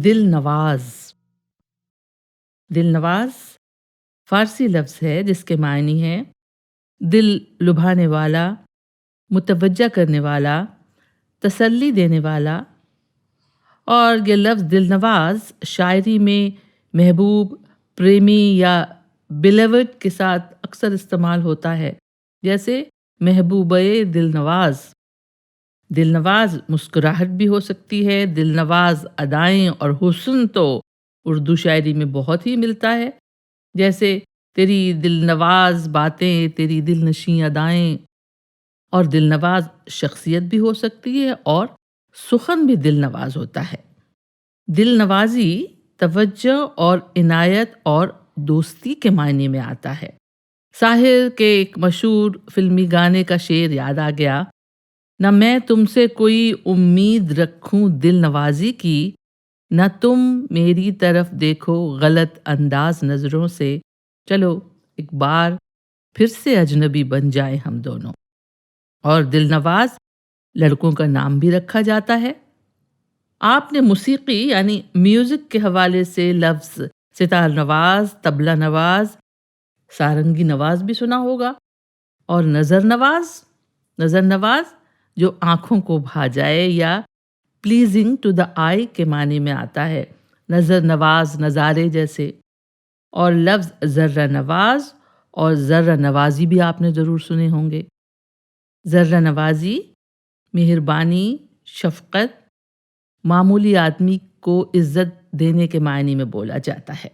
دل نواز. دل نواز فارسی لفظ ہے جس کے معنی ہے دل لبھانے والا، متوجہ کرنے والا، تسلی دینے والا. اور یہ لفظ دل نواز شاعری میں محبوب، پریمی یا بیلیورڈ کے ساتھ اکثر استعمال ہوتا ہے، جیسے محبوبہ دل نواز. دل نواز مسکراہٹ بھی ہو سکتی ہے. دل نواز ادائیں اور حسن تو اردو شاعری میں بہت ہی ملتا ہے، جیسے تیری دل نواز باتیں، تیری دل نشیں ادائیں. اور دل نواز شخصیت بھی ہو سکتی ہے اور سخن بھی دل نواز ہوتا ہے. دل نوازی توجہ اور عنایت اور دوستی کے معنی میں آتا ہے. ساحر کے ایک مشہور فلمی گانے کا شعر یاد آ گیا، نہ میں تم سے کوئی امید رکھوں دل نوازی کی، نہ تم میری طرف دیکھو غلط انداز نظروں سے، چلو ایک بار پھر سے اجنبی بن جائیں ہم دونوں. اور دل نواز لڑکوں کا نام بھی رکھا جاتا ہے. آپ نے موسیقی یعنی میوزک کے حوالے سے لفظ ستار نواز، طبلہ نواز، سارنگی نواز بھی سنا ہوگا. اور نظر نواز، نظر نواز جو آنکھوں کو بھا جائے یا پلیزنگ ٹو دا آئی کے معنی میں آتا ہے، نظر نواز نظارے جیسے. اور لفظ ذرہ نواز اور ذرہ نوازی بھی آپ نے ضرور سنے ہوں گے. ذرہ نوازی مہربانی، شفقت، معمولی آدمی کو عزت دینے کے معنی میں بولا جاتا ہے.